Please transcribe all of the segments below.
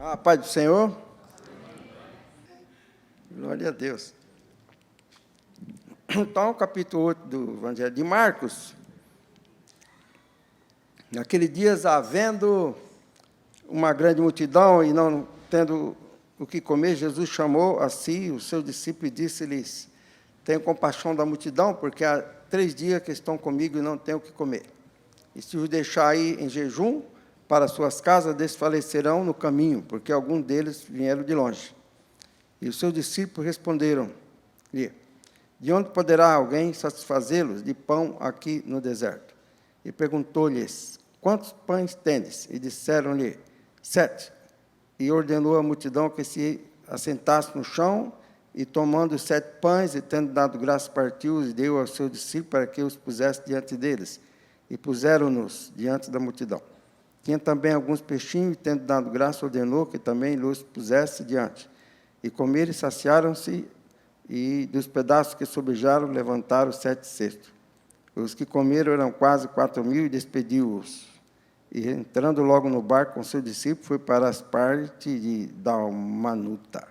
A paz do Senhor. Glória a Deus. Então, capítulo 8 do Evangelho de Marcos. Naqueles dias, havendo uma grande multidão e não tendo o que comer, Jesus chamou a si os seus discípulos e disse-lhes: tenho compaixão da multidão, porque há 3 dias que estão comigo e não têm o que comer. E se os deixar ir em jejum para suas casas, desfalecerão no caminho, porque alguns deles vieram de longe. E os seus discípulos responderam-lhe: de onde poderá alguém satisfazê-los de pão aqui no deserto? E perguntou-lhes: quantos pães tendes? E disseram-lhe: 7. E ordenou à multidão que se assentasse no chão, e tomando os 7 pães, e tendo dado graça, partiu-os e deu aos seus discípulos para que os pusesse diante deles. E puseram-nos diante da multidão. Tinha também alguns peixinhos, e tendo dado graça, ordenou que também lhes pusesse diante. E comeram e saciaram-se, e dos pedaços que sobejaram, levantaram 7 cestos. Os que comeram eram quase 4.000, e despediu-os. E, entrando logo no barco com seus discípulos, foi para as partes de Dalmanuta.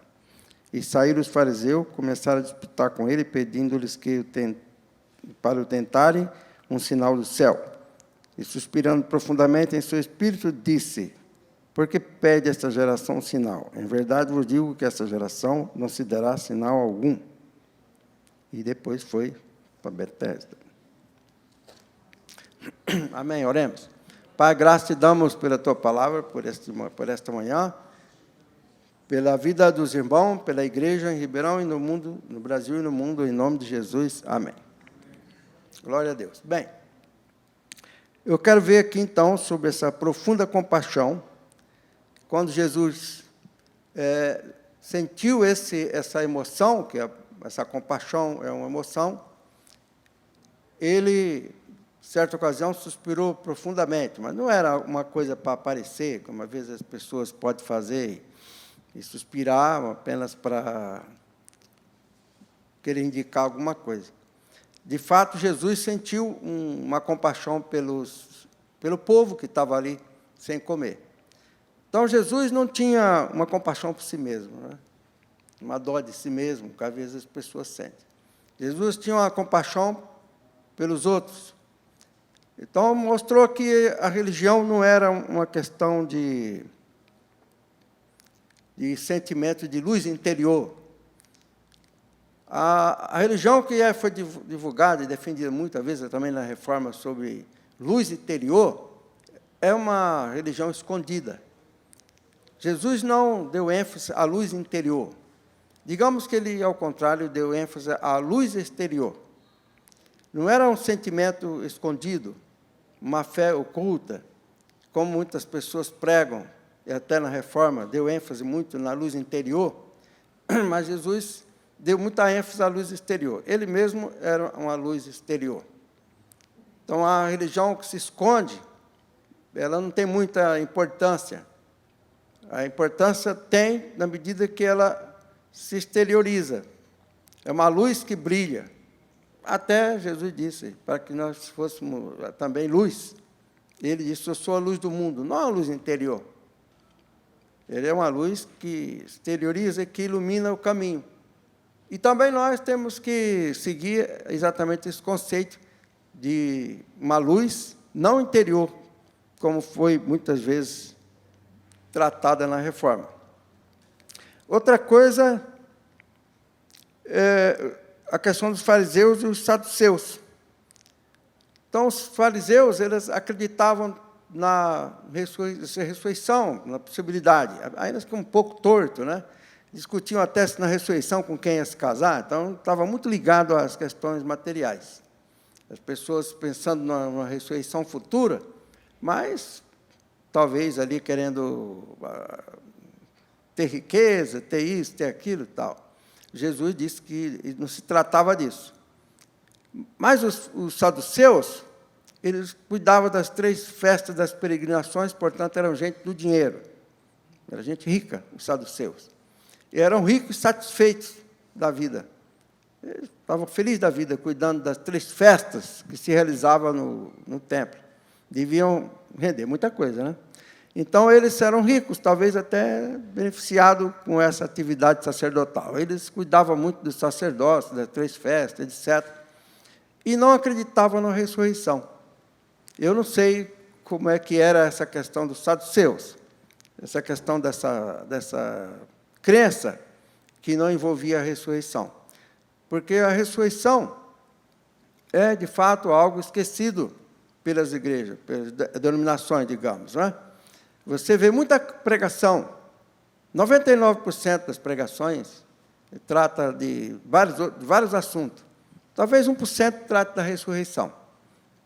E saíram os fariseus, começaram a disputar com ele, pedindo-lhes que para o tentarem um sinal do céu. E, suspirando profundamente em seu espírito, disse: por que pede esta geração um sinal? Em verdade vos digo que esta geração não se dará sinal algum. E depois foi para Betesda. Amém, oremos. Pai, graça te damos pela tua palavra, por esta manhã, pela vida dos irmãos, pela igreja em Ribeirão e no mundo, no Brasil e no mundo, em nome de Jesus. Amém. Glória a Deus. Bem, eu quero ver aqui, então, sobre essa profunda compaixão, quando Jesus sentiu essa emoção, que essa compaixão é uma emoção, ele, em certa ocasião, suspirou profundamente, mas não era uma coisa para aparecer, como às vezes as pessoas podem fazer, e suspirar apenas para querer indicar alguma coisa. De fato, Jesus sentiu uma compaixão pelo povo que estava ali sem comer. Então, Jesus não tinha uma compaixão por si mesmo, né? Uma dó de si mesmo, que às vezes as pessoas sentem. Jesus tinha uma compaixão pelos outros. Então, mostrou que a religião não era uma questão de sentimento de luz interior. A religião que foi divulgada e defendida muitas vezes também na reforma sobre luz interior é uma religião escondida. Jesus não deu ênfase à luz interior. Digamos que ele, ao contrário, deu ênfase à luz exterior. Não era um sentimento escondido, uma fé oculta, como muitas pessoas pregam, e até na reforma deu ênfase muito na luz interior, mas Jesus deu muita ênfase à luz exterior. Ele mesmo era uma luz exterior. Então, a religião que se esconde, ela não tem muita importância. A importância tem na medida que ela se exterioriza. É uma luz que brilha. Até Jesus disse, para que nós fôssemos também luz. Ele disse: eu sou a luz do mundo, não a luz interior. Ele é uma luz que exterioriza e que ilumina o caminho. E também nós temos que seguir exatamente esse conceito de uma luz não interior, como foi muitas vezes tratada na reforma. Outra coisa é a questão dos fariseus e os saduceus. Então, os fariseus, eles acreditavam na ressurreição, na possibilidade. Ainda que um pouco torto, né? Discutiam até se na ressurreição com quem ia se casar, então estava muito ligado às questões materiais. As pessoas pensando numa ressurreição futura, mas talvez ali querendo ter riqueza, ter isso, ter aquilo e tal. Jesus disse que não se tratava disso. Mas os saduceus, eles cuidavam das 3 festas das peregrinações, portanto, eram gente do dinheiro. Era gente rica, os saduceus. E eram ricos e satisfeitos da vida. Eles estavam felizes da vida, cuidando das 3 festas que se realizavam no templo. Deviam render muita coisa, né? Então, eles eram ricos, talvez até beneficiados com essa atividade sacerdotal. Eles cuidavam muito do sacerdócio, das 3 festas, etc. E não acreditavam na ressurreição. Eu não sei como é que era essa questão dos saduceus, essa questão dessa crença que não envolvia a ressurreição. Porque a ressurreição é, de fato, algo esquecido pelas igrejas, pelas denominações, digamos, não é? Você vê muita pregação, 99% das pregações trata de vários assuntos. Talvez 1% trate da ressurreição.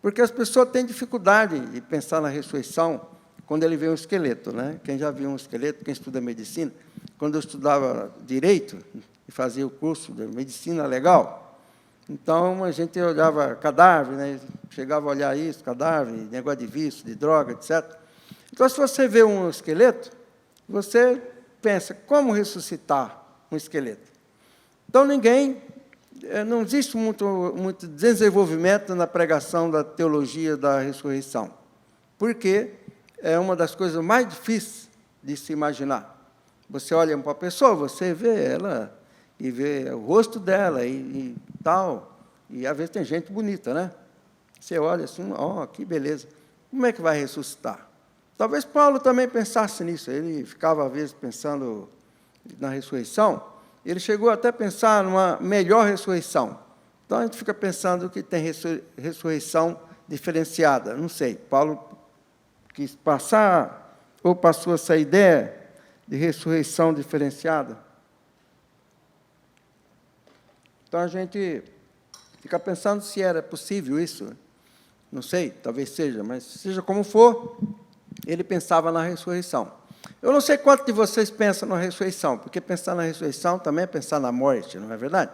Porque as pessoas têm dificuldade de pensar na ressurreição quando ele vê um esqueleto, né? Quem já viu um esqueleto, quem estuda medicina, quando eu estudava direito e fazia o curso de medicina legal, então a gente olhava cadáver, né? Chegava a olhar isso, cadáver, negócio de vício, de droga, etc. Então, se você vê um esqueleto, você pensa, como ressuscitar um esqueleto? Então, não existe muito desenvolvimento na pregação da teologia da ressurreição, porque é uma das coisas mais difíceis de se imaginar. Você olha para a pessoa, você vê ela, e vê o rosto dela, e tal, e às vezes tem gente bonita, né? Você olha assim, que beleza, como é que vai ressuscitar? Talvez Paulo também pensasse nisso, ele ficava, às vezes, pensando na ressurreição, ele chegou até a pensar numa melhor ressurreição. Então, a gente fica pensando que tem ressurreição diferenciada, não sei, Paulo quis passar, ou passou essa ideia de ressurreição diferenciada. Então, a gente fica pensando se era possível isso, não sei, talvez seja, mas seja como for, ele pensava na ressurreição. Eu não sei quanto de vocês pensam na ressurreição, porque pensar na ressurreição também é pensar na morte, não é verdade?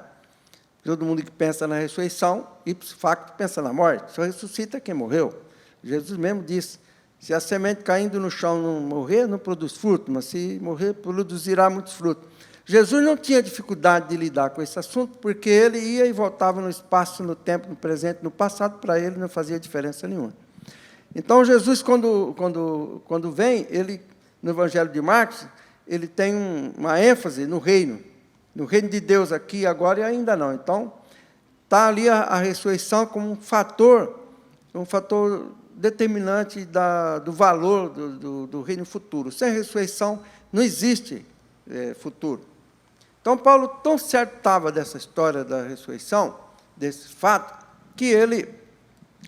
Todo mundo que pensa na ressurreição, ipso facto, pensa na morte. Só ressuscita quem morreu. Jesus mesmo disse, se a semente caindo no chão não morrer, não produz fruto, mas se morrer, produzirá muitos frutos. Jesus não tinha dificuldade de lidar com esse assunto, porque ele ia e voltava no espaço, no tempo, no presente, no passado, para ele não fazia diferença nenhuma. Então, Jesus, quando vem, ele, no Evangelho de Marcos, ele tem uma ênfase no reino de Deus aqui, agora e ainda não. Então, está ali a ressurreição como um fator determinante do valor do reino futuro. Sem ressurreição, não existe futuro. Então, Paulo tão certo estava dessa história da ressurreição, desse fato, que ele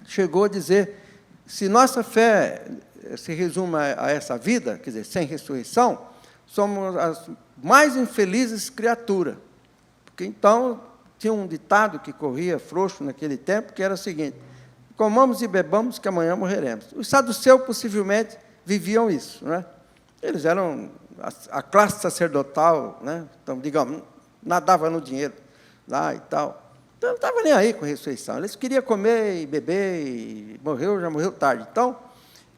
chegou a dizer, se nossa fé se resume a essa vida, quer dizer, sem ressurreição, somos as mais infelizes criaturas. Porque, então, tinha um ditado que corria frouxo naquele tempo, que era o seguinte, comamos e bebamos, que amanhã morreremos. Os saduceus, possivelmente, viviam isso, não é? Eles eram a classe sacerdotal, né? Então, digamos, nadava no dinheiro lá e tal. Então, não estava nem aí com a ressurreição. Eles queriam comer e beber, e já morreu tarde. Então,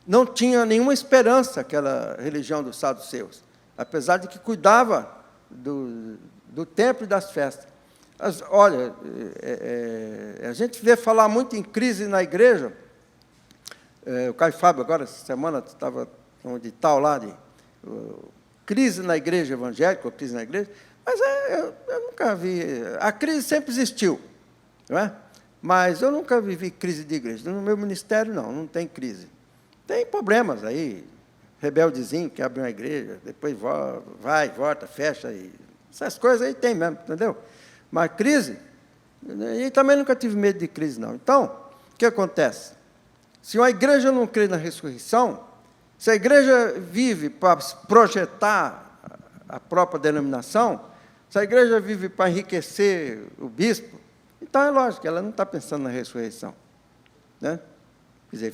não tinha nenhuma esperança aquela religião dos saduceus, apesar de que cuidava do templo e das festas. Olha, a gente vê falar muito em crise na igreja. O Caio Fábio, agora, essa semana, estava com um edital lá de crise na igreja evangélica, ou crise na igreja, mas eu nunca vi. A crise sempre existiu, não é? Mas eu nunca vivi crise de igreja. No meu ministério, não tem crise. Tem problemas aí, rebeldezinho, que abre uma igreja, depois vai, volta, fecha, e essas coisas aí tem mesmo, entendeu? Mas crise, e também nunca tive medo de crise, não. Então, o que acontece? Se uma igreja não crê na ressurreição, se a igreja vive para projetar a própria denominação, se a igreja vive para enriquecer o bispo, então é lógico, ela não está pensando na ressurreição, né? Quer dizer,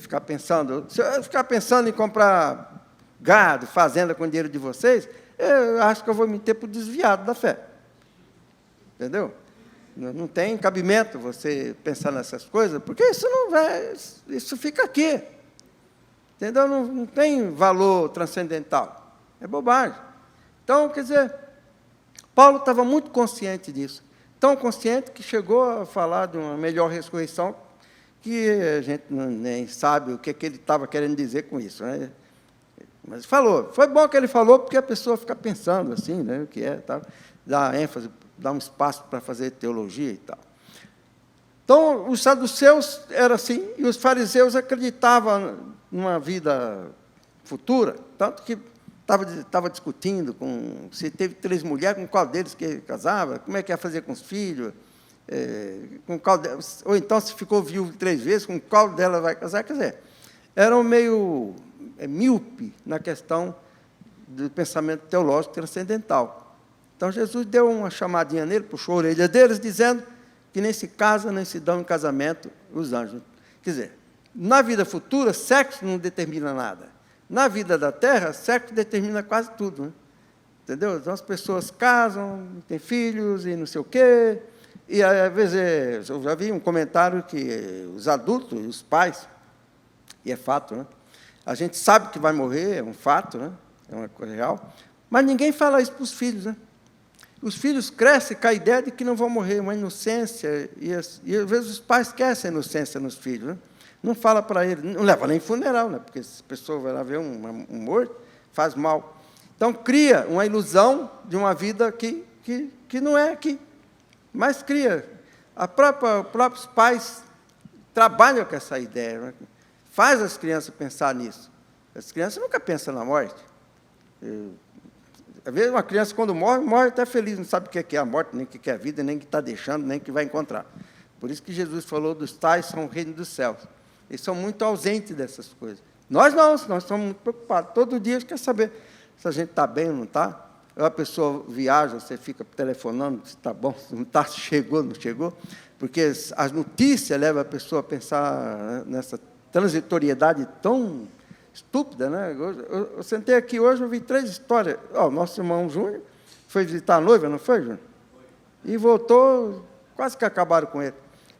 se eu ficar pensando em comprar gado, fazenda com o dinheiro de vocês, eu acho que eu vou me ter por desviado da fé. Entendeu? Não tem cabimento você pensar nessas coisas, porque isso fica aqui. Entendeu? Não tem valor transcendental. É bobagem. Então, quer dizer, Paulo estava muito consciente disso. Tão consciente que chegou a falar de uma melhor ressurreição, que a gente nem sabe o que ele estava querendo dizer com isso, né? Mas falou. Foi bom que ele falou, porque a pessoa fica pensando assim, né, o que é, tal, dá ênfase, dá um espaço para fazer teologia e tal. Então, os saduceus eram assim, e os fariseus acreditavam numa vida futura, tanto que estava discutindo se teve 3 mulheres, com qual deles que casava, como é que ia fazer com os filhos, ou então, se ficou viúvo 3 vezes, com qual delas vai casar. Quer dizer, eram meio míope na questão do pensamento teológico transcendental. Então, Jesus deu uma chamadinha nele, puxou a orelha deles, dizendo que nem se casa, nem se dão em casamento os anjos. Quer dizer, na vida futura, sexo não determina nada. Na vida da terra, sexo determina quase tudo. Né? Entendeu? Então, as pessoas casam, têm filhos e não sei o quê. E, às vezes, eu já vi um comentário que os adultos, os pais, e é fato, né? A gente sabe que vai morrer, é um fato, né? É uma coisa real, mas ninguém fala isso para os filhos. Né? Os filhos crescem com a ideia de que não vão morrer, uma inocência, e às vezes os pais querem essa inocência nos filhos. Né? Não fala para ele, não leva nem funeral, né? Porque se a pessoa vai lá ver um morto, faz mal. Então, cria uma ilusão de uma vida que não é aqui, mas cria. Os próprios pais trabalham com essa ideia, né? Faz as crianças pensar nisso. As crianças nunca pensam na morte. Às vezes, uma criança, quando morre até feliz, não sabe o que é a morte, nem o que é a vida, nem o que está deixando, nem o que vai encontrar. Por isso que Jesus falou dos tais são o reino dos céus. Eles são muito ausentes dessas coisas. Nós não, nós estamos muito preocupados. Todo dia a gente quer saber se a gente está bem ou não está. A pessoa viaja, você fica telefonando se está bom, se não está, se chegou, não chegou. Porque as notícias levam a pessoa a pensar nessa transitoriedade tão estúpida, né? Eu sentei aqui hoje, eu vi 3 histórias. O nosso irmão Júnior foi visitar a noiva, não foi, Júnior? E voltou, quase que acabaram com ele.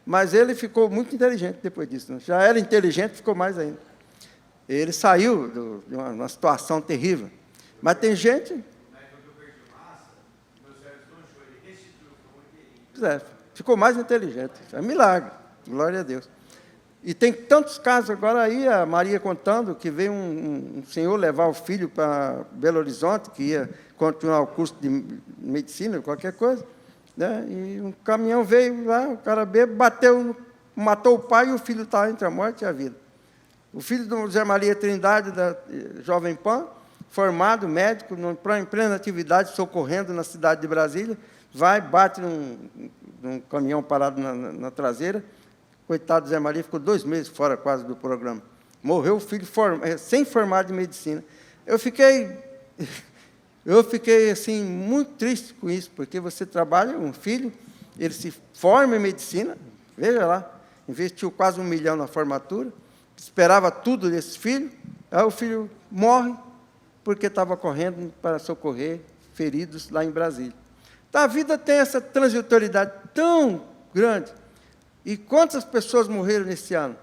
Mas ele ficou muito inteligente depois disso. Né? Já era inteligente, ficou mais ainda. Ele saiu de uma situação terrível. Mas tem gente... ficou mais inteligente. É um milagre. Glória a Deus. E tem tantos casos agora aí, a Maria contando, que veio um senhor levar o filho para Belo Horizonte, que ia continuar o curso de medicina, qualquer coisa, né? E um caminhão veio lá, o cara bêbado, bateu, matou o pai e o filho estava entre a morte e a vida. O filho do José Maria Trindade, da Jovem Pan, formado, médico, em plena atividade, socorrendo na cidade de Brasília, vai, bate num caminhão parado na traseira. Coitado do Zé Maria, ficou 2 meses fora quase do programa. Morreu o filho sem formado de medicina. Eu fiquei assim, muito triste com isso, porque você trabalha, um filho, ele se forma em medicina, veja lá, investiu quase 1 milhão na formatura, esperava tudo desse filho, aí o filho morre porque estava correndo para socorrer feridos lá em Brasília. Então, a vida tem essa transitoriedade tão grande. E quantas pessoas morreram nesse ano?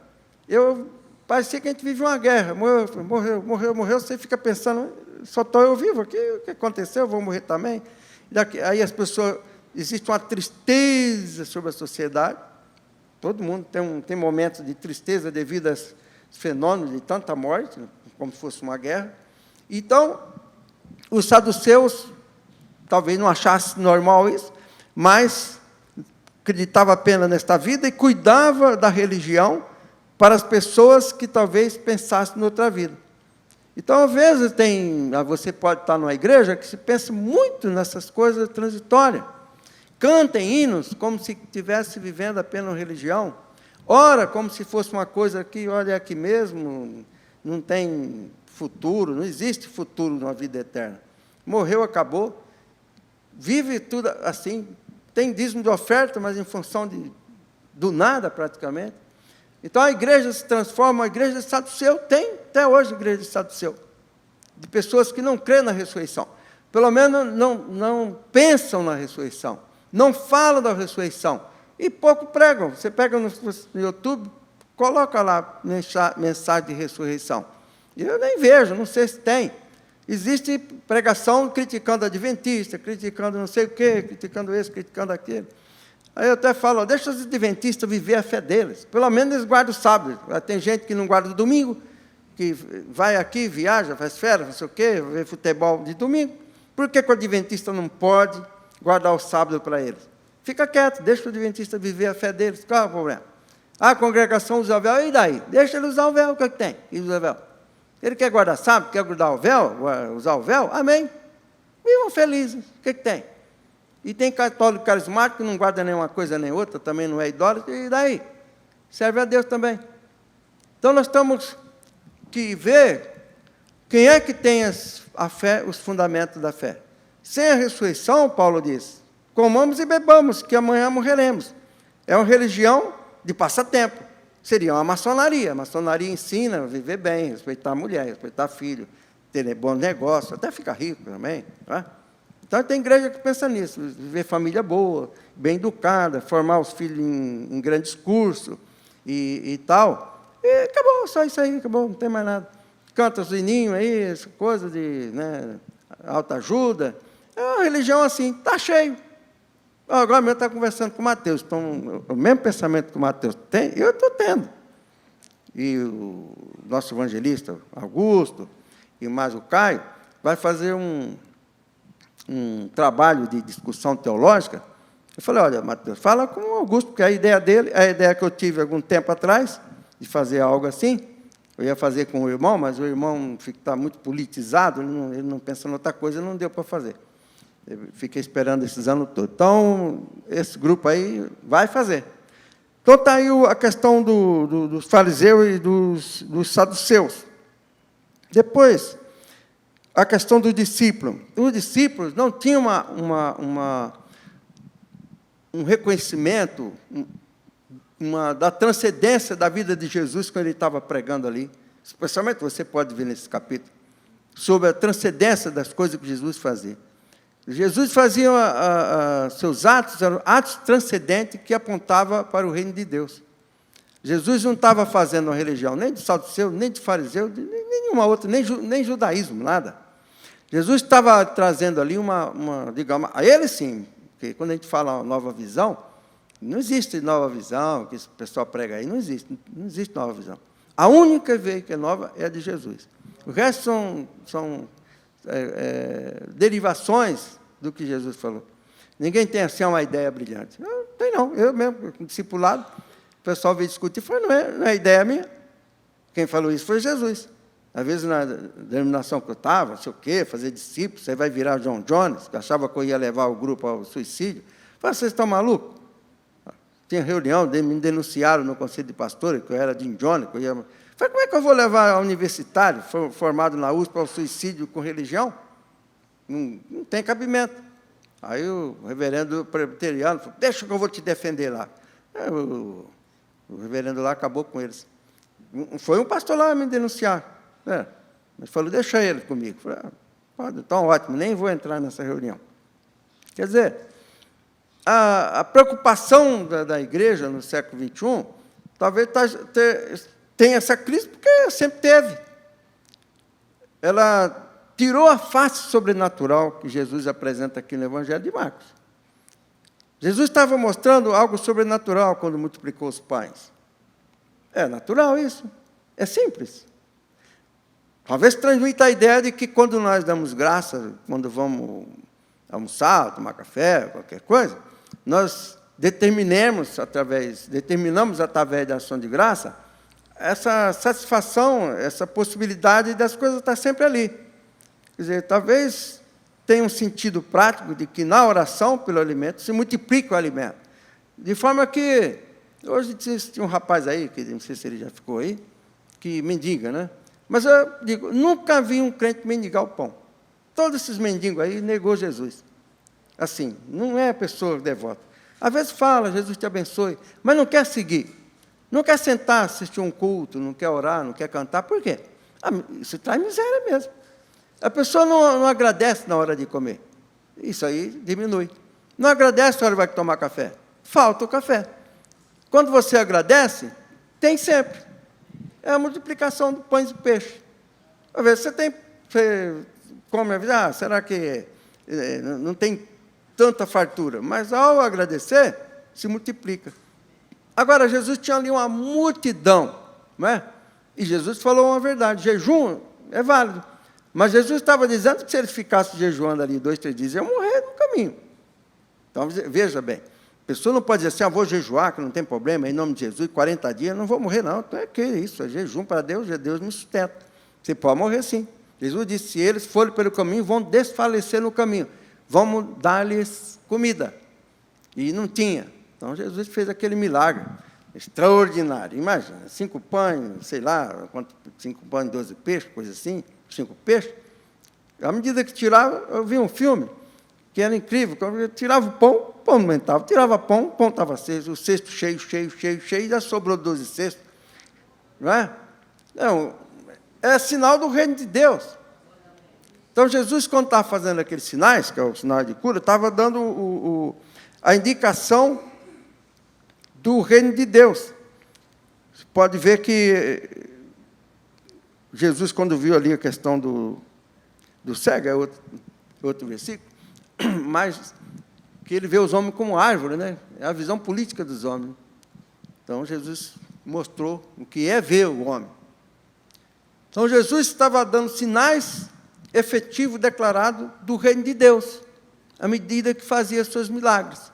Parecia que a gente vive uma guerra. Morreu. Você fica pensando, só estou eu vivo aqui, o que aconteceu? Eu vou morrer também. Aí as pessoas, existe uma tristeza sobre a sociedade. Todo mundo tem momentos de tristeza devido a esses fenômenos de tanta morte, como se fosse uma guerra. Então, os saduceus talvez não achassem normal isso, mas acreditava apenas nesta vida e cuidava da religião para as pessoas que talvez pensassem noutra vida. Então, às vezes, você pode estar numa igreja que se pensa muito nessas coisas transitórias. Cantem hinos como se estivesse vivendo apenas uma religião. Ora, como se fosse uma coisa que, olha, aqui mesmo, não tem futuro, não existe futuro numa vida eterna. Morreu, acabou. Vive tudo assim. Tem dízimo de oferta, mas em função do nada, praticamente. Então, a igreja se transforma, a igreja de saduceu, tem até hoje a igreja de saduceu, de pessoas que não creem na ressurreição. Pelo menos não pensam na ressurreição, não falam da ressurreição, e pouco pregam. Você pega no YouTube, coloca lá mensagem de ressurreição. E eu nem vejo, não sei se tem. Existe pregação criticando adventista, criticando não sei o quê, criticando esse, criticando aquele. Aí eu até falo, deixa os adventistas viver a fé deles. Pelo menos eles guardam o sábado. Tem gente que não guarda o domingo, que vai aqui, viaja, faz férias, não sei o quê, vê futebol de domingo. Por que o adventista não pode guardar o sábado para eles? Fica quieto, deixa o adventista viver a fé deles. Qual é o problema? A congregação usa o véu, e daí? Deixa ele usar o véu, o que é que tem? Ele usa o véu. Ele quer guardar sábado, quer guardar o véu, usar o véu? Amém. Vivam felizes, o que é que tem? E tem católico carismático que não guarda nenhuma coisa nem outra, também não é idólatra, e daí? Serve a Deus também. Então nós temos que ver quem é que tem a fé, os fundamentos da fé. Sem a ressurreição, Paulo diz, comamos e bebamos, que amanhã morreremos. É uma religião de passatempo. Seria uma maçonaria. A maçonaria ensina a viver bem, respeitar a mulher, respeitar o filho, ter bom negócio, até ficar rico também. Não é? Então, tem igreja que pensa nisso, viver família boa, bem educada, formar os filhos em grandes cursos e tal. E acabou, só isso aí, acabou, não tem mais nada. Canta os hininhos aí, essa coisa de autoajuda. É uma religião assim, está cheio. Agora mesmo está conversando com o Mateus, então, o mesmo pensamento que o Mateus tem, eu estou tendo. E o nosso evangelista, Augusto, e mais o Caio, vai fazer um trabalho de discussão teológica. Eu falei, olha, Mateus, fala com o Augusto, porque a ideia dele, a ideia que eu tive algum tempo atrás, de fazer algo assim, eu ia fazer com o irmão, mas o irmão está muito politizado, ele não pensa em outra coisa, não deu para fazer. Eu fiquei esperando esses anos todos. Então, esse grupo aí vai fazer. Então, está aí a questão dos fariseus e dos saduceus. Depois, a questão do discípulo. Os discípulos não tinham um reconhecimento da transcendência da vida de Jesus quando ele estava pregando ali. Especialmente, você pode ver nesse capítulo, sobre a transcendência das coisas que Jesus fazia. Jesus fazia seus atos, eram atos transcendentes que apontavam para o reino de Deus. Jesus não estava fazendo uma religião nem de saduceu, nem de fariseu, nem nenhuma outra, nem judaísmo, nada. Jesus estava trazendo ali digamos, a ele sim, porque quando a gente fala uma nova visão, não existe nova visão, que o pessoal prega aí, não existe nova visão. A única vez que é nova é a de Jesus. O resto são derivações do que Jesus falou. Ninguém tem assim uma ideia brilhante. Não tem não. Eu mesmo, com discipulado, o pessoal veio discutir, falou, não é ideia minha. Quem falou isso foi Jesus. Às vezes, na denominação que eu estava, não sei o quê, fazer discípulos, você vai virar John Jones, que achava que eu ia levar o grupo ao suicídio. Falei, vocês estão malucos? Tinha reunião, me denunciaram no conselho de pastores, que eu era Jim Jones, que eu ia... Falei, como é que eu vou levar a universitário, formado na USP, ao suicídio com religião? Não tem cabimento. Aí o reverendo presbiteriano falou, deixa que eu vou te defender lá. O reverendo lá acabou com eles. Foi um pastor lá me denunciar. Mas falou, deixa ele comigo. Falei, pode, então ótimo, nem vou entrar nessa reunião. Quer dizer, a preocupação da igreja no século XXI, talvez tenha essa crise, porque sempre teve. Ela tirou a face sobrenatural que Jesus apresenta aqui no Evangelho de Marcos. Jesus estava mostrando algo sobrenatural quando multiplicou os pães. É natural isso. É simples. Talvez transmita a ideia de que quando nós damos graça, quando vamos almoçar, tomar café, qualquer coisa, nós determinamos através da ação de graça, essa satisfação, essa possibilidade das coisas estar sempre ali. Quer dizer, talvez tenha um sentido prático de que na oração pelo alimento se multiplica o alimento. De forma que, hoje tinha um rapaz aí, que não sei se ele já ficou aí, que mendiga, né? Mas eu digo, nunca vi um crente mendigar o pão. Todos esses mendigos aí negou Jesus. Assim, não é pessoa devota. Às vezes fala, Jesus te abençoe, mas não quer seguir. Não quer sentar, assistir um culto, não quer orar, não quer cantar. Por quê? Isso traz miséria mesmo. A pessoa não agradece na hora de comer. Isso aí diminui. Não agradece na hora que vai tomar café. Falta o café. Quando você agradece, tem sempre. É a multiplicação de pães e peixe. Às vezes você come a vida, será que não tem tanta fartura? Mas ao agradecer, se multiplica. Agora, Jesus tinha ali uma multidão, não é? E Jesus falou uma verdade, jejum é válido. Mas Jesus estava dizendo que se ele ficasse jejuando ali 2, 3 dias, ia morrer no caminho. Então, veja bem, a pessoa não pode dizer assim, vou jejuar, que não tem problema, em nome de Jesus, 40 dias, não vou morrer não. Então, que isso? É jejum para Deus, Deus me sustenta. Você pode morrer sim. Jesus disse, se eles forem pelo caminho, vão desfalecer no caminho. Vamos dar-lhes comida. E não tinha. Então, Jesus fez aquele milagre extraordinário. Imagina, 5 pães, sei lá, 5 pães, 12 peixes, coisa assim, 5 peixes. À medida que tirava, eu vi um filme que era incrível. Quando eu tirava o pão não aumentava. Tirava pão, o pão estava aceso, o cesto cheio, e já sobrou 12 cestos. Não é? Não, é sinal do reino de Deus. Então, Jesus, quando estava fazendo aqueles sinais, que é o sinal de cura, estava dando a indicação do reino de Deus. Você pode ver que Jesus, quando viu ali a questão do cego, é outro versículo, mas que ele vê os homens como árvore, né? É a visão política dos homens. Então, Jesus mostrou o que é ver o homem. Então, Jesus estava dando sinais efetivos declarados do reino de Deus, à medida que fazia seus milagres.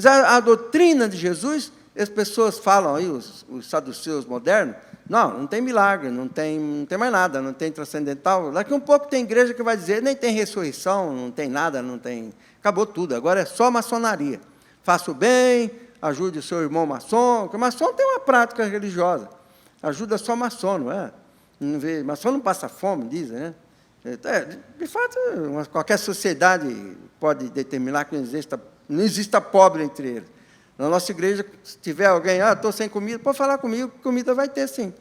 A doutrina de Jesus, as pessoas falam aí, os saduceus modernos, não tem milagre, não tem mais nada, não tem transcendental. Daqui um pouco tem igreja que vai dizer, nem tem ressurreição, não tem nada, acabou tudo, agora é só maçonaria. Faça o bem, ajude o seu irmão maçom, porque o maçom tem uma prática religiosa, ajuda só maçom, não é? Maçom não passa fome, dizem, né? De fato, qualquer sociedade pode determinar que não exista pobre entre eles. Na nossa igreja, se tiver alguém, estou sem comida, pode falar comigo, comida vai ter sim.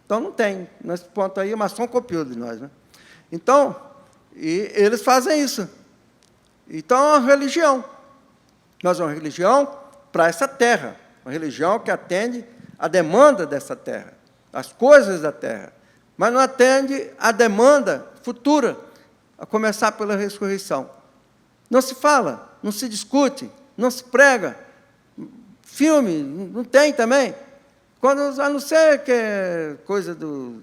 Então, não tem. Nesse ponto aí, o maçom copiou de nós. Né? Então, e eles fazem isso. Então, é uma religião. Nós somos uma religião para essa terra. Uma religião que atende a demanda dessa terra, as coisas da terra. Mas não atende a demanda futura, a começar pela ressurreição. Não se fala, não se discute, não se prega. Filme, não tem também. A não ser que é coisa do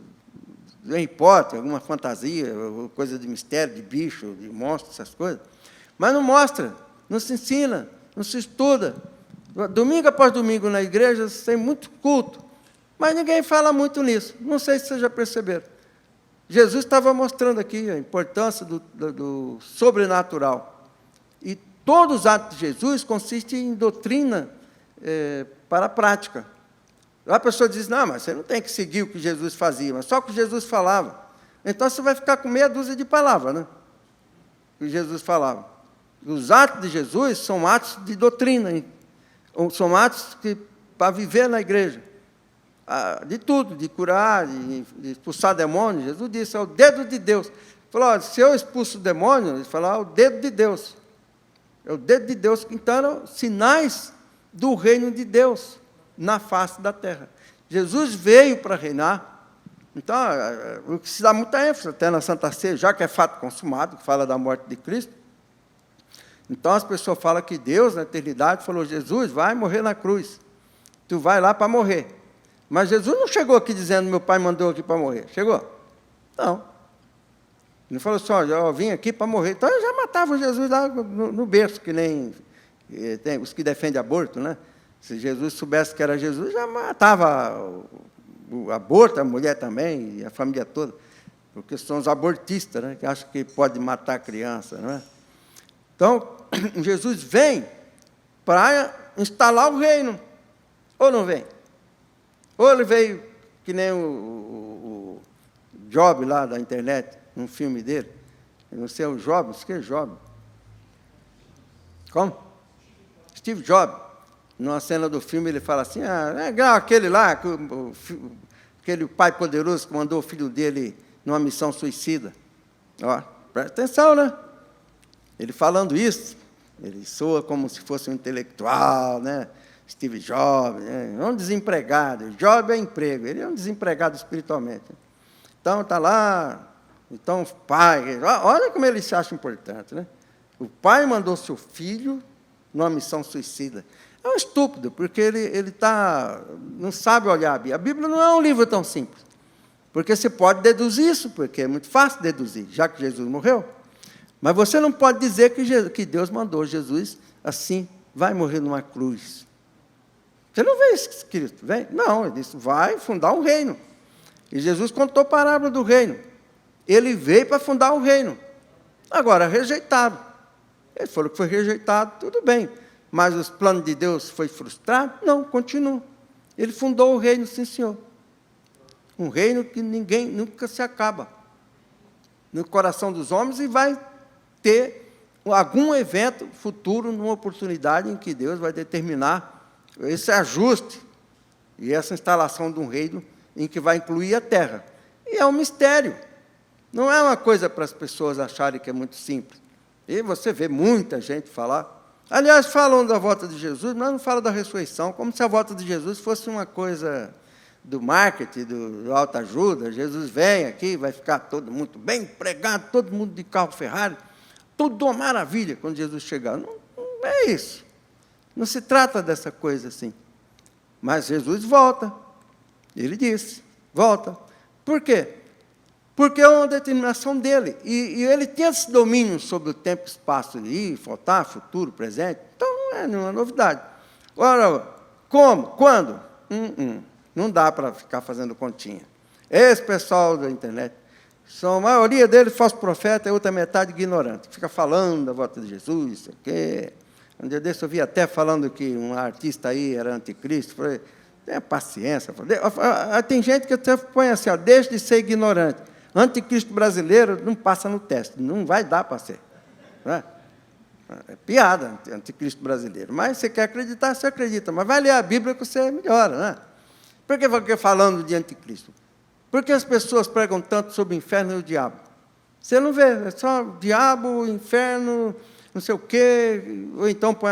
Harry Potter, alguma fantasia, coisa de mistério, de bicho, de monstro, essas coisas. Mas não mostra, não se ensina, não se estuda. Domingo após domingo na igreja tem muito culto, mas ninguém fala muito nisso. Não sei se vocês já perceberam. Jesus estava mostrando aqui a importância do sobrenatural. E todos os atos de Jesus consistem em doutrina para a prática. A pessoa diz, não, mas você não tem que seguir o que Jesus fazia, mas só o que Jesus falava. Então, você vai ficar com meia dúzia de palavras, né? Que Jesus falava. Os atos de Jesus são atos de doutrina, hein? São atos para viver na igreja. De tudo, de curar, de expulsar demônios. Jesus disse, é o dedo de Deus. Ele falou, se eu expulso o demônio, ele falou, é o dedo de Deus. É o dedo de Deus. Então, eram sinais do reino de Deus na face da terra. Jesus veio para reinar. Então, o que se dá muita ênfase até na Santa Ceia, já que é fato consumado, que fala da morte de Cristo. Então, as pessoas falam que Deus, na eternidade, falou, Jesus, vai morrer na cruz. Tu vai lá para morrer. Mas Jesus não chegou aqui dizendo, meu pai mandou aqui para morrer. Chegou? Não. Ele falou assim, eu vim aqui para morrer. Então, eu já matava Jesus lá no berço, que nem tem os que defendem aborto, né? Se Jesus soubesse que era Jesus, já matava o aborto, a mulher também, e a família toda. Porque são os abortistas, né? Que acham que pode matar a criança, não é? Então, Jesus vem para instalar o reino. Ou não vem? Ou ele veio, que nem o Job lá da internet, num filme dele. Eu não sei, o Job, isso que é Job. Como? Steve Jobs. Numa cena do filme, ele fala assim, é igual aquele lá, aquele pai poderoso que mandou o filho dele numa missão suicida. Ó, presta atenção, né? Ele falando isso, ele soa como se fosse um intelectual, né? Steve Jobs, né? É um desempregado. Job é emprego, ele é um desempregado espiritualmente. Então, está lá, então o pai, olha como ele se acha importante, né? O pai mandou seu filho numa missão suicida. É um estúpido, porque ele não sabe olhar a Bíblia. A Bíblia não é um livro tão simples. Porque você pode deduzir isso, porque é muito fácil deduzir, já que Jesus morreu. Mas você não pode dizer que Deus mandou Jesus assim, vai morrer numa cruz. Você não vê isso escrito, vem? Não, ele disse, vai fundar um reino. E Jesus contou a parábola do reino. Ele veio para fundar um reino. Agora, rejeitado. Ele falou que foi rejeitado, tudo bem. Mas os planos de Deus foi frustrado? Não, continua. Ele fundou o reino, sim, senhor. Um reino que ninguém nunca se acaba no coração dos homens e vai ter algum evento futuro, numa oportunidade em que Deus vai determinar esse ajuste e essa instalação de um reino em que vai incluir a terra. E é um mistério. Não é uma coisa para as pessoas acharem que é muito simples. E você vê muita gente falar. Aliás, falam da volta de Jesus, mas não falam da ressurreição, como se a volta de Jesus fosse uma coisa do marketing, do autoajuda. Jesus vem aqui, vai ficar todo mundo bem empregado, todo mundo de carro Ferrari, tudo uma maravilha quando Jesus chegar. Não, não é isso. Não se trata dessa coisa assim. Mas Jesus volta. Ele disse, volta. Por quê? Porque é uma determinação dele. E ele tem esse domínio sobre o tempo e espaço, ir, faltar, futuro, presente. Então, não é nenhuma novidade. Ora, como? Quando? Não dá para ficar fazendo continha. Esse pessoal da internet, a maioria deles falso profeta, e outra metade ignorante. Fica falando da volta de Jesus, isso aqui. Um dia desse eu vi até falando que um artista aí era anticristo. Falei, tenha paciência. Tem gente que até põe assim, ó, deixe de ser ignorante. Anticristo brasileiro não passa no teste, não vai dar para ser. Não é? É piada, anticristo brasileiro. Mas você quer acreditar, você acredita. Mas vai ler a Bíblia que você melhora. Não é? Por que fica falando de anticristo? Por que as pessoas pregam tanto sobre o inferno e o diabo? Você não vê, é só diabo, inferno, não sei o quê, ou então põe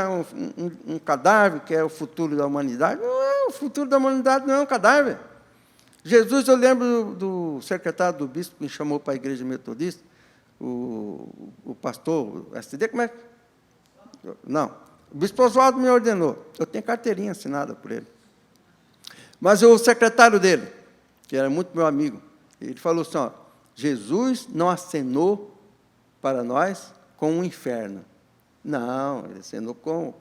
um cadáver, que é o futuro da humanidade. Não é, o futuro da humanidade não é um cadáver. Jesus, eu lembro do secretário do bispo que me chamou para a igreja metodista, o pastor SD, como é que... Não, o bispo Oswaldo me ordenou. Eu tenho carteirinha assinada por ele. Mas o secretário dele, que era muito meu amigo, ele falou assim, ó, Jesus não acenou para nós com o inferno. Não, ele acenou com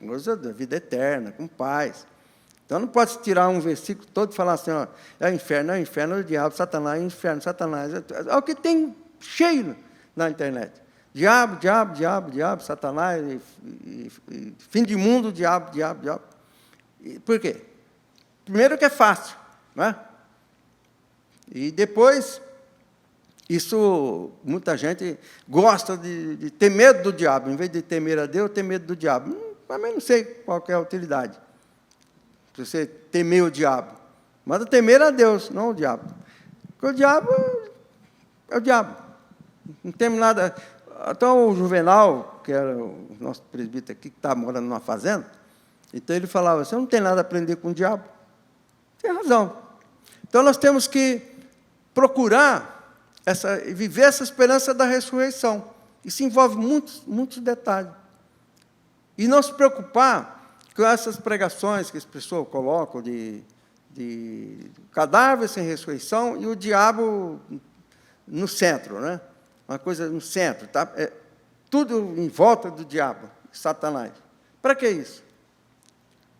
coisa da vida eterna, com paz. Então, não pode tirar um versículo todo e falar assim, ó, é o inferno, é o diabo, Satanás, é o inferno, Satanás. É o que tem cheio na internet. Diabo, diabo, diabo, diabo, Satanás, e fim de mundo, diabo, diabo, diabo. Por quê? Primeiro que é fácil, não é? E depois, isso, muita gente gosta de ter medo do diabo. Em vez de temer a Deus, ter medo do diabo. Também não sei qual é a utilidade. Se você temer o diabo. Manda temer a Deus, não o diabo. Porque o diabo é o diabo. Não teme nada. Então, o Juvenal, que era o nosso presbítero aqui, que estava morando numa fazenda, então ele falava, você não tem nada a aprender com o diabo. Tem razão. Então, nós temos que procurar viver essa esperança da ressurreição. Isso envolve muitos detalhes. E não se preocupar com essas pregações que as pessoas colocam de cadáver sem ressurreição e o diabo no centro, né? Uma coisa no centro, tá? Tudo em volta do diabo, Satanás. Para que isso?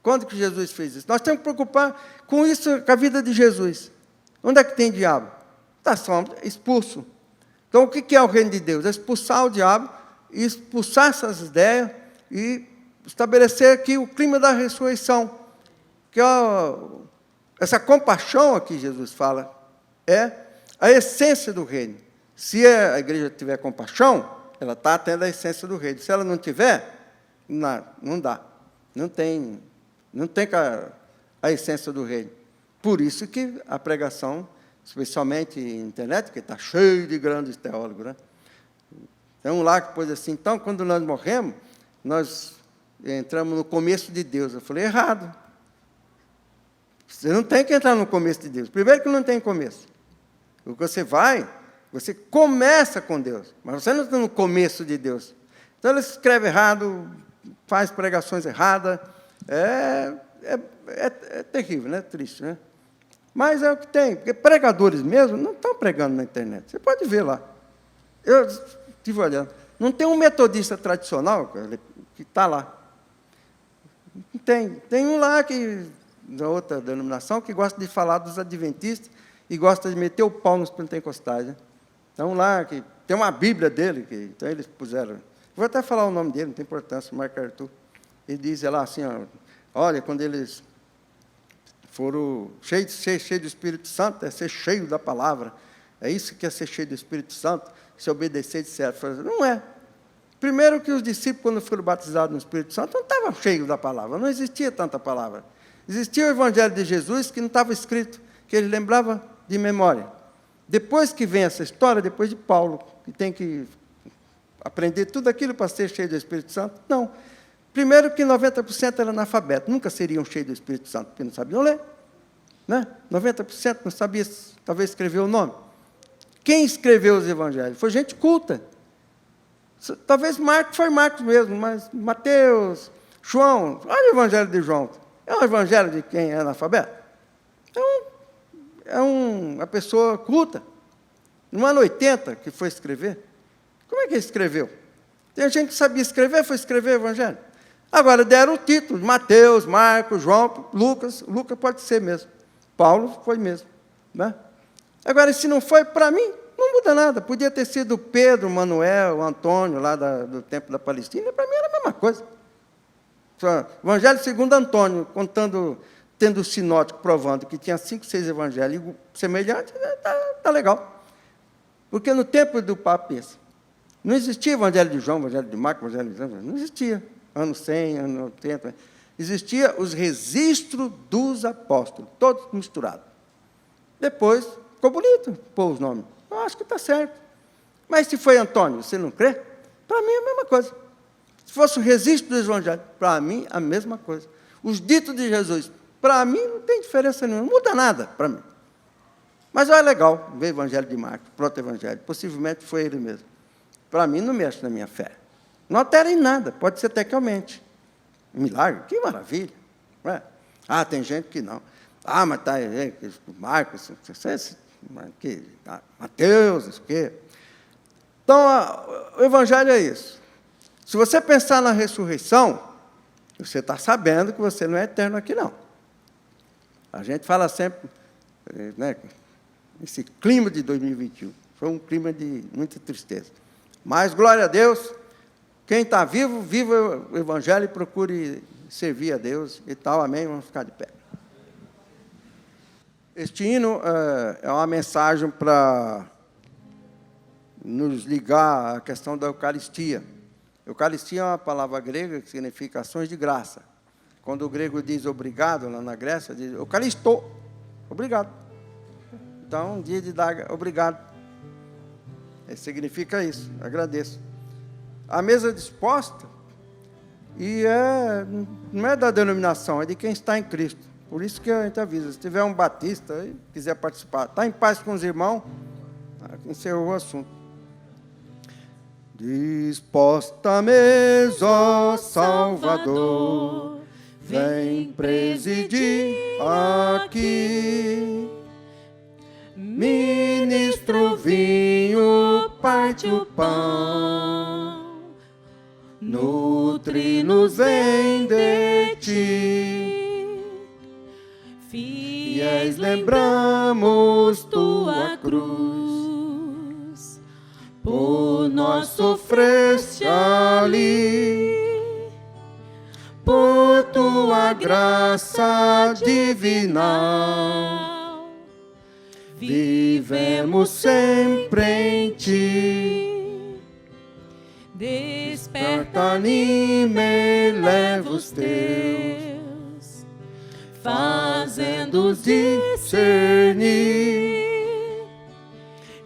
Quando que Jesus fez isso? Nós temos que preocupar com isso, com a vida de Jesus. Onde é que tem diabo? Está só expulso. Então, o que é o reino de Deus? É expulsar o diabo, e expulsar essas ideias e estabelecer aqui o clima da ressurreição, que essa compaixão aqui Jesus fala, é a essência do reino. Se a igreja tiver compaixão, ela está tendo a essência do reino. Se ela não tiver, não dá. Não tem a essência do reino. Por isso que a pregação, especialmente na internet, que está cheio de grandes teólogos, né? Tem um lá que pôs assim, então, quando nós morremos, nós entramos no começo de Deus. Eu falei, errado. Você não tem que entrar no começo de Deus. Primeiro que não tem começo. O que você começa com Deus, mas você não está no começo de Deus. Então, ele escreve errado, faz pregações erradas. É terrível, né? Triste, né? Mas é o que tem, porque pregadores mesmo não estão pregando na internet. Você pode ver lá. Eu estive olhando. Não tem um metodista tradicional que está lá. Não tem. Tem um lá da outra denominação que gosta de falar dos adventistas e gosta de meter o pau nos pentecostais. Né? Então, lá, que tem uma Bíblia dele, então eles puseram. Vou até falar o nome dele, não tem importância, Marco Arthur. Ele diz lá assim, ó, olha, quando eles foram cheios do Espírito Santo, é ser cheio da palavra. É isso que é ser cheio do Espírito Santo, se obedecer, etc. Não é. Primeiro que os discípulos, quando foram batizados no Espírito Santo, não estavam cheios da palavra, não existia tanta palavra. Existia o Evangelho de Jesus que não estava escrito, que ele lembrava de memória. Depois que vem essa história, depois de Paulo, que tem que aprender tudo aquilo para ser cheio do Espírito Santo, não. Primeiro que 90% eram analfabetos, nunca seriam cheios do Espírito Santo, porque não sabiam ler. Né? 90% não sabia, talvez, escrever o nome. Quem escreveu os evangelhos? Foi gente culta. Talvez Marcos, foi Marcos mesmo, mas Mateus, João, olha o evangelho de João. É um evangelho de quem é analfabeto? É uma pessoa culta. No ano 80 que foi escrever. Como é que ele escreveu? Tem gente que sabia escrever, foi escrever o evangelho. Agora deram o título, Mateus, Marcos, João, Lucas pode ser mesmo. Paulo foi mesmo. Né? Agora, se não foi, para mim, não muda nada. Podia ter sido Pedro, Manuel, Antônio, lá do Templo da Palestina, para mim era a mesma coisa. Evangelho segundo Antônio, tendo o sinótico provando que tinha 5, 6 evangelhos semelhantes, tá legal. Porque no tempo do Papa, não existia evangelho de João, evangelho de Marcos, evangelho de João, não existia. Ano 100, ano 80. Existia os registros dos apóstolos, todos misturados. Depois, ficou bonito pôr os nomes. Eu acho que está certo. Mas se foi Antônio, você não crê? Para mim é a mesma coisa. Se fosse o registro do evangelho, para mim a mesma coisa. Os ditos de Jesus, para mim não tem diferença nenhuma, não muda nada para mim. Mas é legal ver o evangelho de Marcos, proto-evangelho. Possivelmente foi ele mesmo. Para mim não mexe na minha fé. Não altera em nada, pode ser até que aumente. Milagre, que maravilha. Não é? Ah, tem gente que não. Ah, mas está aí, Marcos, Mateus, isso quê. Então, o evangelho é isso. Se você pensar na ressurreição, você está sabendo que você não é eterno aqui, não. A gente fala sempre, né, esse clima de 2021, foi um clima de muita tristeza. Mas, glória a Deus, quem está vivo, viva o evangelho e procure servir a Deus e tal, amém? Vamos ficar de pé. Este hino é uma mensagem para nos ligar à questão da Eucaristia. Eucaristia é uma palavra grega que significa ações de graça. Quando o grego diz obrigado, lá na Grécia, diz Eucaristo, obrigado. Então, um dia de dar obrigado. Significa isso, agradeço. A mesa disposta, e não é da denominação, é de quem está em Cristo. Por isso que a gente avisa, se tiver um batista e quiser participar, está em paz com os irmãos, encerrou o assunto. Disposta a mesa, ó Salvador, vem presidir aqui. Ministro o vinho, parte o pão, nutre-nos em de ti. Fiéis lembramos tua cruz, por nós sofreste ali, por tua graça divina. Vivemos sempre em ti. Desperta, anima, eleva os teus, fazendo-os discernir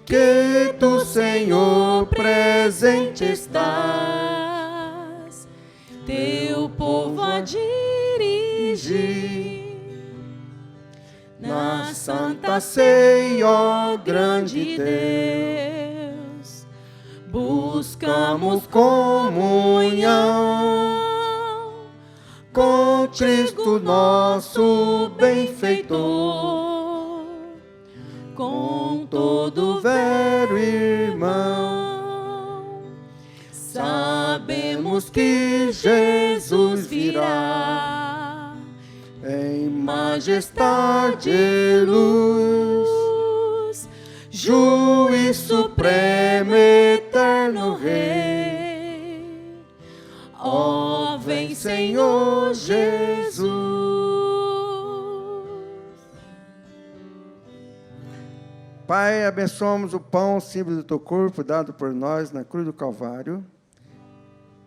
que tu, Senhor, presente estás, teu povo a dirigir. Na Santa Ceia, ó grande Deus, buscamos comunhão com Cristo, nosso benfeitor, com todo velho irmão. Sabemos que Jesus virá em majestade e luz, juiz supremo, eterno Rei. Ó, vem Senhor Jesus. Pai, abençoamos o pão, símbolo do teu corpo, dado por nós na cruz do Calvário.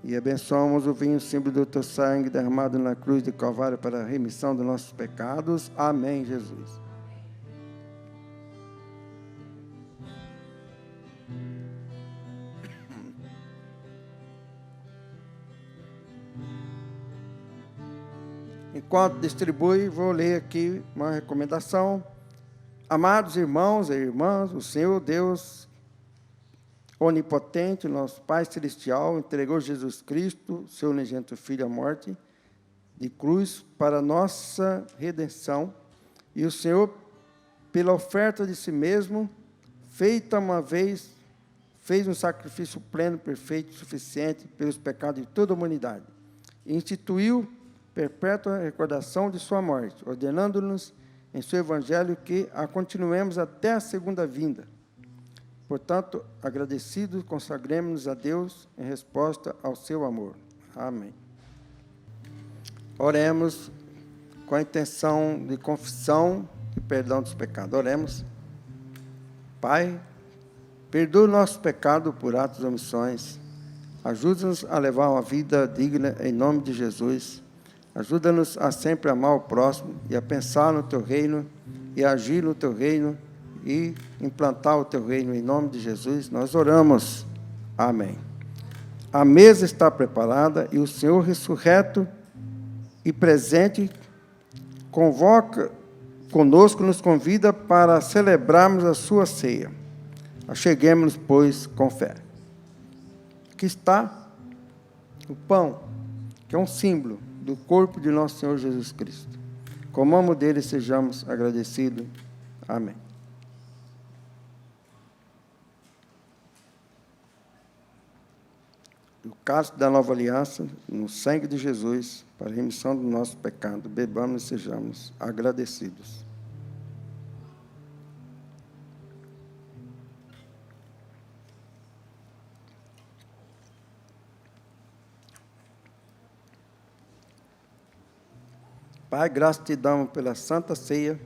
E abençoamos o vinho, símbolo do teu sangue, derramado na cruz do Calvário para a remissão dos nossos pecados. Amém, Jesus. Enquanto distribui, vou ler aqui uma recomendação. Amados irmãos e irmãs, o Senhor Deus onipotente, nosso Pai Celestial, entregou Jesus Cristo, seu unigênito Filho, à morte de cruz para nossa redenção. E o Senhor, pela oferta de si mesmo, feita uma vez, fez um sacrifício pleno, perfeito, suficiente pelos pecados de toda a humanidade. E instituiu perpétua recordação de sua morte, ordenando-nos em seu evangelho que a continuemos até a segunda vinda. Portanto, agradecidos, consagremos-nos a Deus em resposta ao seu amor. Amém. Oremos com a intenção de confissão e perdão dos pecados. Oremos. Pai, perdoa o nosso pecado por atos e omissões. Ajuda-nos a levar uma vida digna em nome de Jesus. Ajuda-nos a sempre amar o próximo e a pensar no teu reino e a agir no teu reino e implantar o teu reino em nome de Jesus. Nós oramos. Amém. A mesa está preparada e o Senhor ressurreto e presente convoca conosco, nos convida para celebrarmos a sua ceia. Acheguemos-nos, pois, com fé. Aqui está o pão, que é um símbolo do corpo de nosso Senhor Jesus Cristo. Comamos dele e sejamos agradecidos. Amém. O cálice da nova aliança, no sangue de Jesus, para a remissão do nosso pecado, bebamos e sejamos agradecidos. Pai, graças te damos pela Santa Ceia,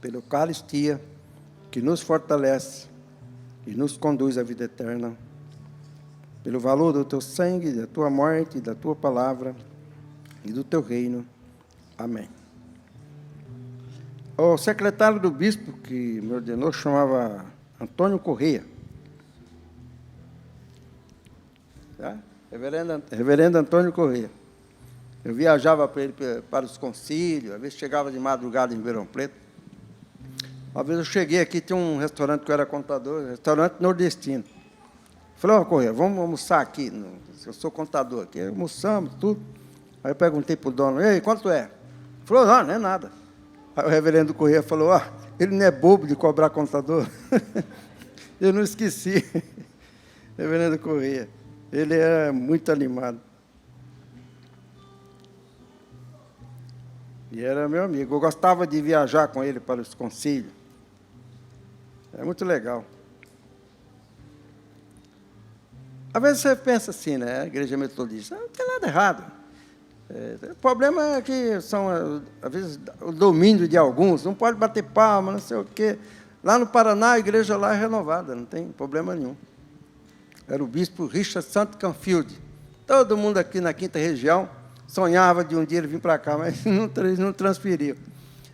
pela Eucaristia, que nos fortalece e nos conduz à vida eterna, pelo valor do teu sangue, da tua morte, da tua palavra e do teu reino. Amém. O secretário do bispo que me ordenou chamava Antônio Correia. Tá? Reverendo Antônio Correia. Eu viajava para os concílios, às vezes chegava de madrugada em Ribeirão Preto. Uma vez eu cheguei aqui, tinha um restaurante que eu era contador, restaurante nordestino. Falei, ó, Correia, vamos almoçar aqui. Eu sou contador aqui. Almoçamos, tudo. Aí eu perguntei para o dono, ei, quanto é? Ele falou, não é nada. Aí o reverendo Correia falou, ele não é bobo de cobrar contador. Eu não esqueci. Reverendo Correia. Ele era muito animado. E era meu amigo. Eu gostava de viajar com ele para os concílios. É muito legal. Às vezes você pensa assim, né? A igreja metodista, não tem nada errado. O problema é que são, às vezes, o domínio de alguns. Não pode bater palma, não sei o quê. Lá no Paraná, a igreja lá é renovada, não tem problema nenhum. Era o bispo Richard St. Canfield. Todo mundo aqui na quinta região sonhava de um dia ele vir para cá, mas não transferiu.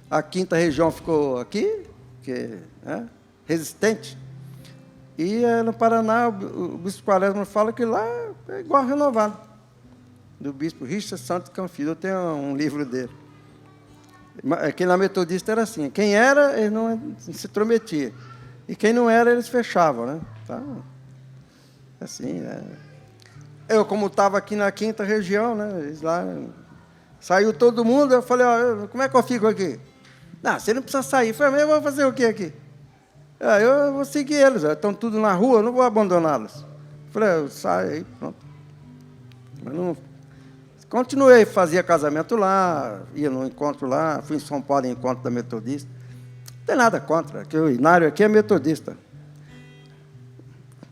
A quinta região ficou aqui, que é resistente. E no Paraná, o bispo Quaresma fala que lá é igual renovado, do bispo Richard St. Canfield. Eu tenho um livro dele. Aqui na metodista era assim, quem era, ele não se intrometia. E quem não era, eles fechavam, né? Então, assim, né? Eu, como estava aqui na quinta região, né? Eles lá, saiu todo mundo, eu falei, como é que eu fico aqui? Não, você não precisa sair. Eu falei, mas eu vou fazer o quê aqui? Eu vou seguir eles, estão tudo na rua, eu não vou abandoná-los. Falei, eu saio aí, pronto. Mas não... Continuei, fazia casamento lá, ia no encontro lá, fui em São Paulo em encontro da Metodista. Não tem nada contra, que o Inário aqui é metodista.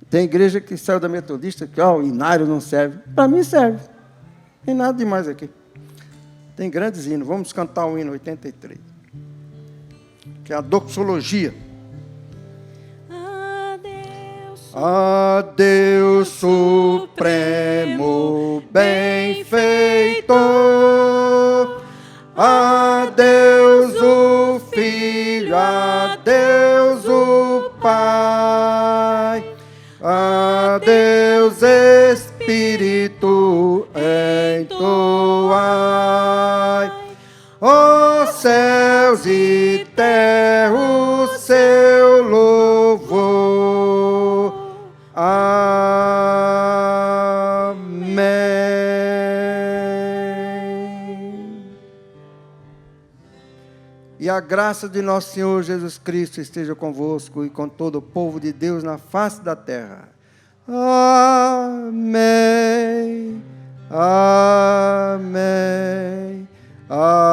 Tem igreja que saiu da Metodista, que o Inário não serve. Para mim serve. Não tem nada demais aqui. Tem grandes hinos. Vamos cantar o hino 83, que é a doxologia. A Deus supremo, benfeitor, a Deus o Filho, a Deus o Pai, a Deus Espírito entoai, ó céus e terra o seu louvor. Amém. E a graça de nosso Senhor Jesus Cristo esteja convosco e com todo o povo de Deus na face da terra. Amém. Amém. Amém.